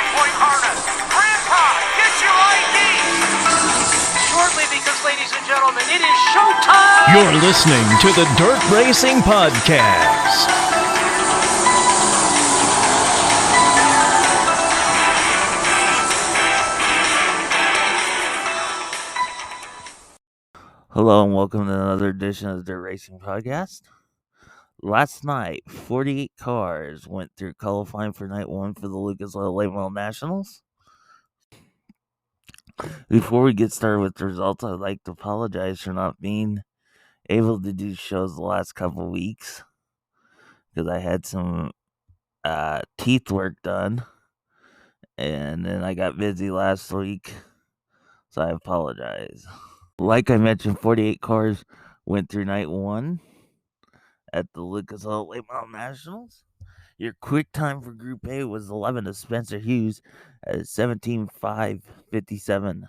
9-point harness. Grandpa, get your ID. Shortly, because, ladies and gentlemen, it is showtime. You're listening to the Dirt Racing Podcast. Hello and welcome to another edition of the Dirt Racing Podcast. Last night, 48 cars went through qualifying for night one for the Lucas Oil Late Model Nationals. Before we get started with the results, I'd like to apologize for not being able to do shows the last couple of weeks because I had some teeth work done and then I got busy last week, so I apologize. Like I mentioned, 48 cars went through night one at the Lucas Oil Late Model Nationals. Your quick time for Group A was 11 to Spencer Hughes at 17.557.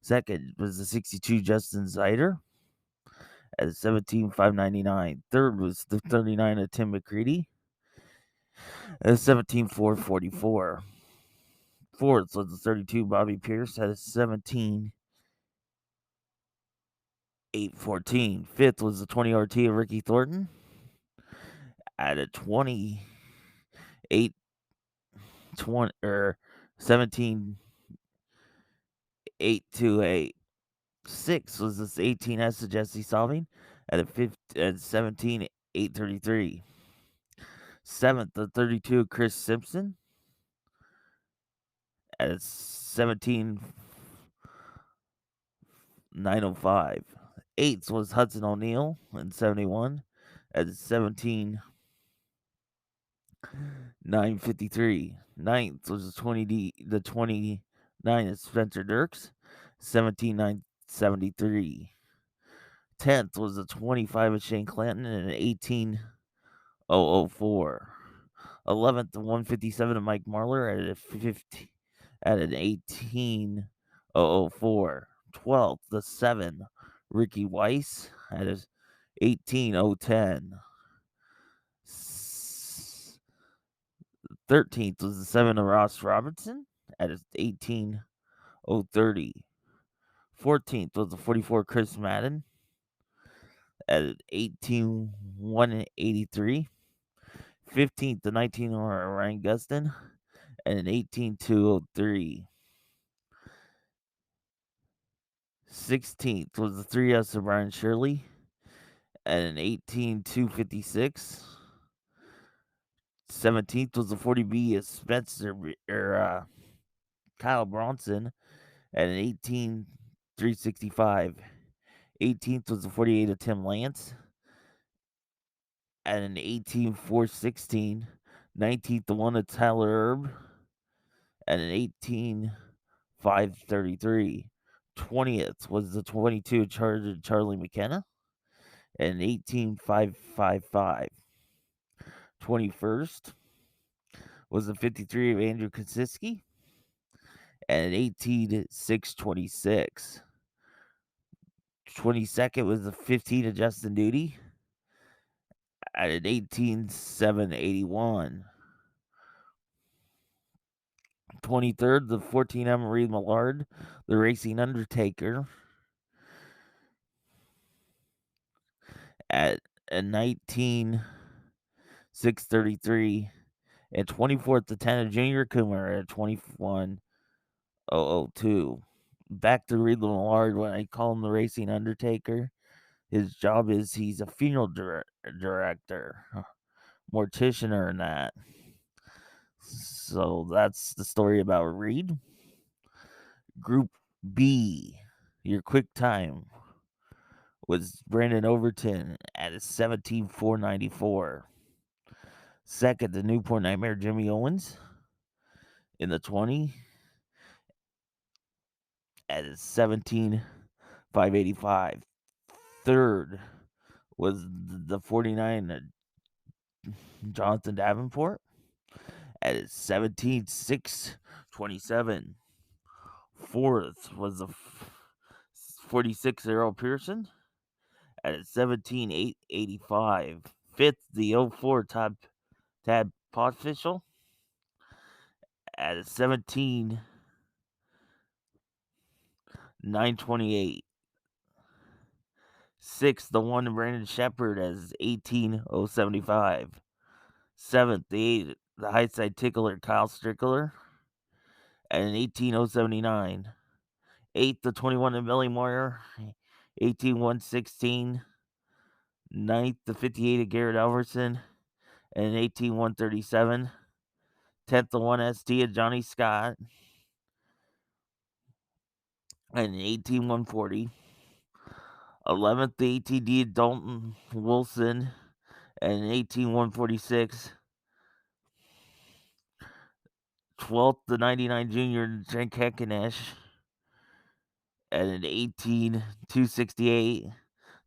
Second was the 62 Justin Zeider at 17.599. Third was the 39 of Tim McCready at 17.444. Fourth was the 32 Bobby Pierce at 17.814. Fifth was the 20 RT of Ricky Thornton at a 17.828. Sixth was this 18S of Jesse Solving at 17.833. Seventh, the 32 of Chris Simpson at 17.905. Eighth was Hudson O'Neill in 71 at 17.953. Ninth was the 29 of Spencer Dirks, 17.973. 10th was the 25 of Shane Clanton and an 18.004. 11th, the 157 of Mike Marlar at an 18.004. 12th, the 7 Ricky Weiss at an 18.010. 13th was the 7 of Ross Robinson at an 18.030. 14th was the 44 Chris Madden at 18.183. 15th, the 19 Ryan Gustin at an 18.203. 16th was the 3S of Brian Shirley at an 18.256. 17th was the 40B of Spencer Kyle Bronson at an 18.365. 18th was the 48 of Tim Lance at an 18.416. 19th, the one of Tyler Erb at an 18.533. 20th was the 22 Charlie McKenna at an 18.555. 21st was the 53 of Andrew Kosiski at an 18.626. 22nd was the 15 of Justin Duty at an 18.781. 23rd, the 14 of Marie Millard, the Racing Undertaker, at a 19.633. And 24th, the 10 of Junior Coomer at 21.002. Back to Reed Millard, when I call him the Racing Undertaker, his job is he's a funeral director, mortician and that. So that's the story about Reed. Group B, your quick time was Brandon Overton at a 17.494. Second, the Newport Nightmare Jimmy Owens in the 20 at a 17.585. Third was the 49 Jonathan Davenport at a 17.627. Fourth was the 46 Errol Pearson at a 17.885. Fifth, the 04 Tad Podfischel at a 17, 928. 6th, the one Brandon Shepard as 18,075. 7th, the Hightside Tickler Kyle Strickler at an 18,079. 8th, the 21 of Billy Moyer, 18,116. 9th, the 58 of Garrett Alverson at an 18,137. 10th, the 1ST of Johnny Scott at an 18,140. 11th, the ATD of Dalton Wilson at an 18,146. 12th, the 99 junior Jen Kekanesh at an 18,268.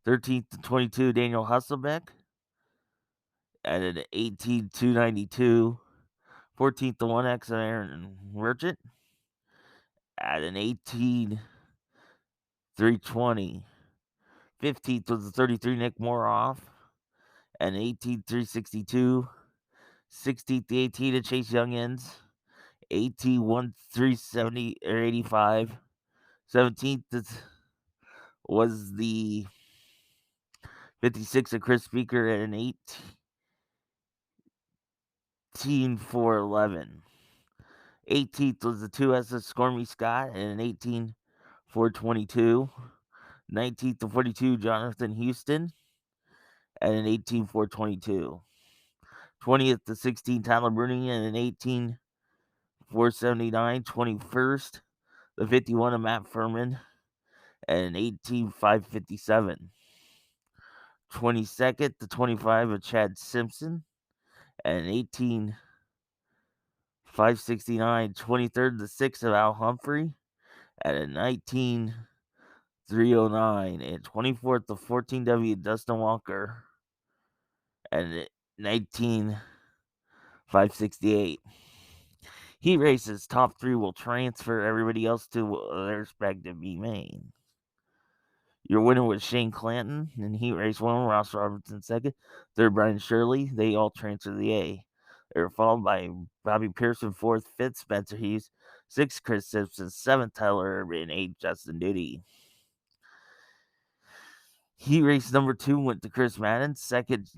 13th, the 22 Daniel Hasselbeck at an 18,292. 14th, the 1X Aaron Merchant at an 18,320. 15th was the 33 Nick Moroff at an 18,362. 16th, the 18 to Chase Youngins, 18,1370 or 85. 17th was the 56 of Chris Speaker at an 18,411. 18th was the 2S of Stormy Scott at an 18,422. 19th to 42 Jonathan Houston at an 18,422. 20th to 16 Tyler Bruni at an 18,479. 21st, the 51 of Matt Furman at an 18,557. 22nd, the 25 of Chad Simpson at an 18,569. 23rd, the 6 of Al Humphrey at a 19,309. And 24th, the 14W Dustin Walker at a 19,568. Heat races top 3 will transfer everybody else to their respective B main. Your winner was Shane Clanton in Heat Race 1, Ross Robertson 2nd, 3rd Brian Shirley. They all transferred to the A. They were followed by Bobby Pearson 4th, 5th Spencer Hughes, 6th Chris Simpson, 7th Tyler Urban, 8th Justin Duty. Heat Race number 2 went to Chris Madden, 2nd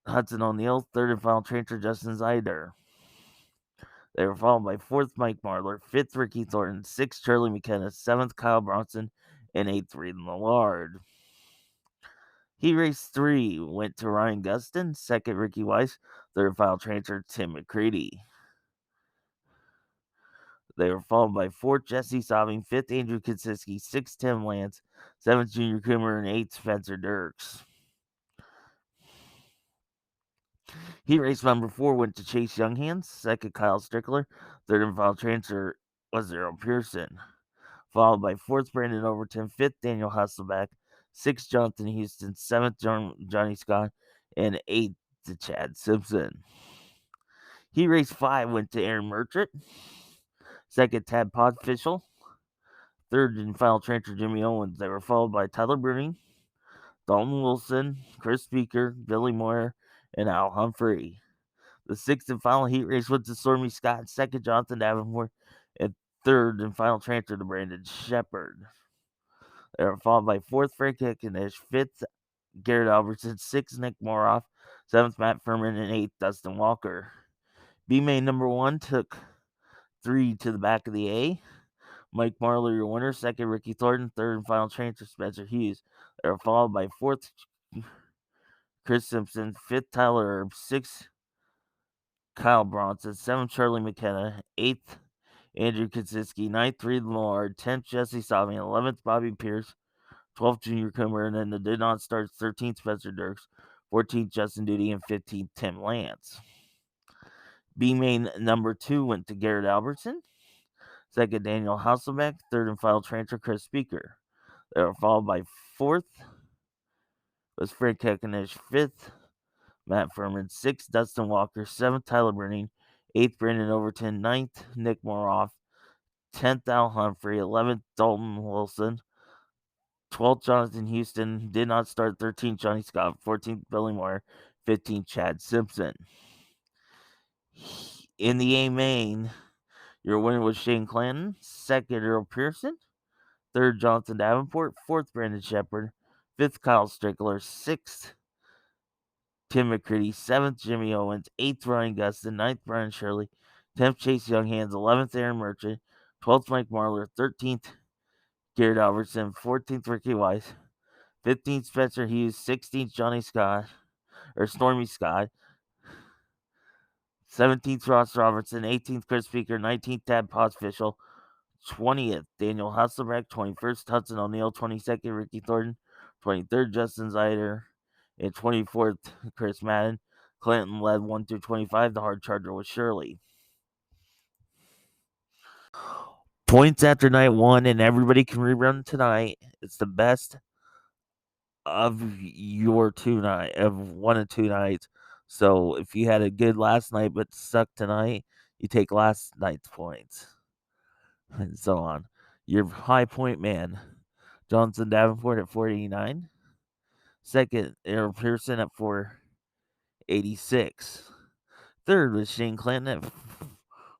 Hudson O'Neill, 3rd and final transfer Justin Zeider. They were followed by 4th Mike Marlar, 5th Ricky Thornton, 6th Charlie McKenna, 7th Kyle Bronson, and 8th Reed Millard. Heat Race 3 went to Ryan Gustin, 2nd Ricky Weiss, 3rd final transfer Tim McCready. They were followed by 4th Jesse Sobbing, 5th Andrew Kinsiski, 6th Tim Lance, 7th Junior Coomer, and 8th Spencer Dirks. Heat Race number 4 went to Chase Younghands, 2nd Kyle Strickler, 3rd and final transfer was Errol Pearson. Followed by 4th Brandon Overton, 5th Daniel Hasselbeck, 6th Jonathan Houston, 7th Johnny Scott, and 8th to Chad Simpson. Heat Race 5 went to Aaron Merchant, 2nd Tad Podfischel, 3rd and final transfer Jimmy Owens. They were followed by Tyler Bruning, Dalton Wilson, Chris Speaker, Billy Moyer, and Al Humphrey. The 6th and final heat race went to Stormy Scott, 2nd Jonathan Davenport, and 3rd and final transfer to Brandon Shepard. They were followed by 4th Frank Hickendish, 5th Garrett Albertson, 6th Nick Moroff, 7th Matt Furman, and 8th Dustin Walker. B main number 1 took 3 to the back of the A. Mike Marler, your winner. 2nd Ricky Thornton, 3rd and final transfer Spencer Hughes. They were followed by 4th Chris Simpson, 5th Tyler Erb, 6th Kyle Bronson, 7th Charlie McKenna, 8th Andrew Kaczynski, 9th Reed Millard, 10th Jesse Sobbing, 11th Bobby Pierce, 12th Junior Coomer, and then the did not start 13th Spencer Dirks, 14th Justin Duty, and 15th Tim Lance. B main number 2 went to Garrett Albertson, 2nd Daniel Hasselbeck, 3rd and final transfer Chris Speaker. They were followed by 4th was Frank Heckendish, 5th Matt Furman, 6th Dustin Walker, 7th Tyler Burning, 8th Brandon Overton, 9th Nick Moroff, 10th Al Humphrey, 11th Dalton Wilson, 12th Jonathan Houston, did not start, 13th Johnny Scott, 14th Billy Moore, 15th Chad Simpson. In the A main, Your winner was Shane Clanton. Second, Earl Pearson. Third, Jonathan Davenport. Fourth, Brandon Shepard. Fifth, Kyle Strickler. Sixth, Tim McCready. Seventh, Jimmy Owens. Eighth, Ryan Gustin. Ninth, Brian Shirley. 10th, Chase Younghands. 11th, Aaron Merchant. 12th, Mike Marlar. 13th, Garrett Albertson. 14th, Ricky Weiss. 15th, Spencer Hughes. 16th, Stormy Scott. 17th, Ross Robertson. 18th, Chris Speaker. 19th, Tad Potsfischel. 20th, Daniel Hasselbeck. 21st, Hudson O'Neill. 22nd, Ricky Thornton. 23rd, Justin Zeider. And 24th, Chris Madden. Clinton led 1 through 25. The hard charger was Shirley. Points after night 1, and everybody can rerun tonight. It's the best of your 1 and 2 nights. So if you had a good last night but sucked tonight, you take last night's points. And so on. Your high point man, Johnson Davenport at 489. Second, Aaron Pearson at 486. Third was Shane Clanton at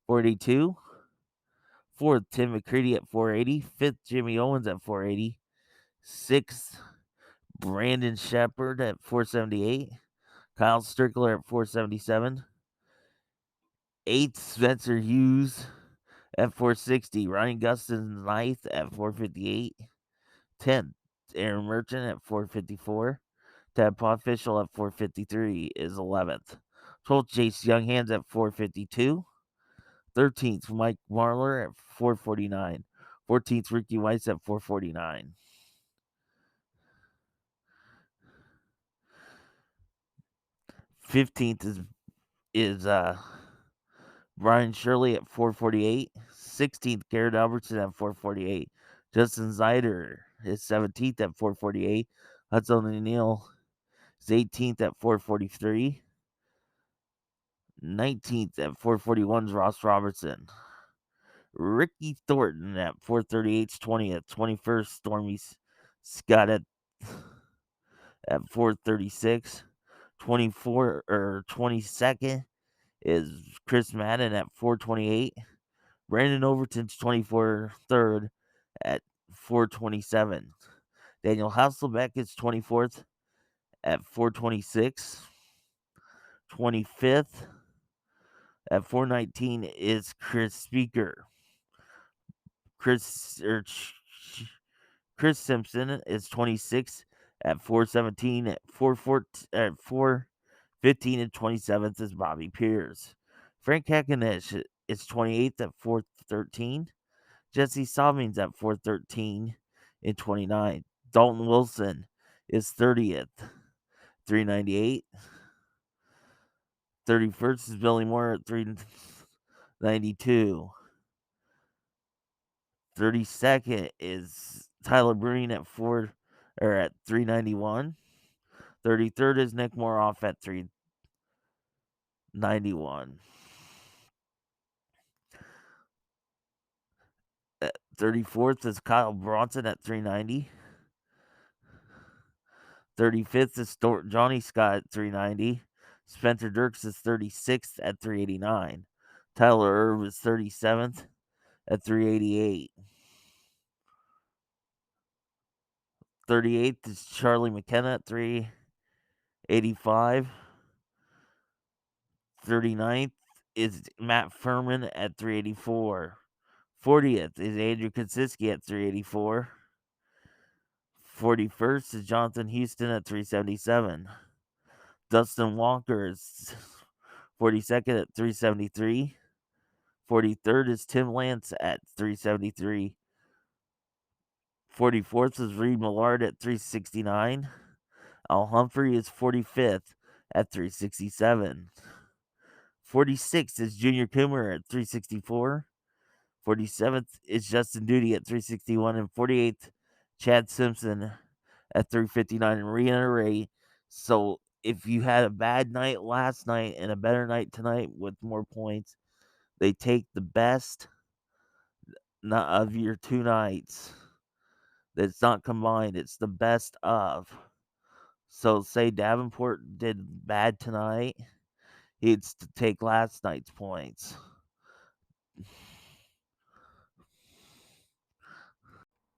482. Fourth, Tim McCready at 480. Fifth, Jimmy Owens at 480. Sixth, Brandon Shepard at 478. Kyle Strickler at 477. Eighth, Spencer Hughes at 460. Ryan Gustin ninth at 458. 10th, Aaron Merchant at 454. Tad Potsfischel at 453 is 11th. 12th, Chase Younghands at 452. 13th, Mike Marlar at 449. 14th, Ricky Weiss at 449. Fifteenth is Brian Shirley at 448. 16th, Garrett Albertson at 448. Justin Zeider is 17th at 448. Hudson O'Neill is 18th at 443. 19th at 441 is Ross Robertson. Ricky Thornton at 438 is 20th. 21st, Stormy Scott at 436. 22nd is Chris Madden at 428. Brandon Overton's 23rd at 427. Daniel Hasselbeck is 24th at 426. 25th at 419 is Chris Speaker. Chris Simpson is 26th at 417. At 415 and 27th is Bobby Pierce. Frank Heckenich is 28th at 413. Jesse Sobbings at 413 and 29. Dalton Wilson is 30th, 398. 31st is Billy Moore at 392. 32nd is Tyler Breen at 391. 33rd is Nick Moroff at 391. 34th is Kyle Bronson at 390. 35th is Johnny Scott at 390. Spencer Dirks is 36th at 389. Tyler Irv is 37th at 388. 38th is Charlie McKenna at 385. 39th is Matt Furman at 384. 40th is Andrew Konsiski at 384. 41st is Jonathan Houston at 377. Dustin Walker is 42nd at 373. 43rd is Tim Lance at 373. 44th is Reed Millard at 369. Al Humphrey is 45th at 367. 46th is Junior Coomer at 364. 47th is Justin Duty at 361. And 48th, Chad Simpson at 359. And reiterate, so if you had a bad night last night and a better night tonight with more points, they take the best of your 2 nights. That's not combined. It's the best of. So say Davenport did bad tonight, he'd take last night's points.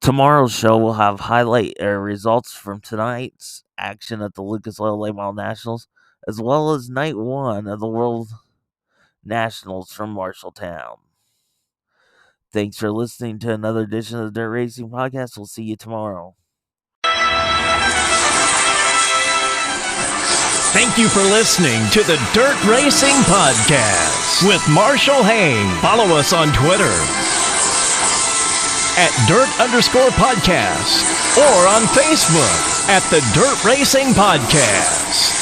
Tomorrow's show will have highlight results from tonight's action at the Lucas Oil Late Model Nationals, as well as night one of the World Nationals from Marshalltown. Thanks for listening to another edition of the Dirt Racing Podcast. We'll see you tomorrow. Thank you for listening to the Dirt Racing Podcast with Marshall Hain. Follow us on Twitter at Dirt_Podcast or on Facebook at the Dirt Racing Podcast.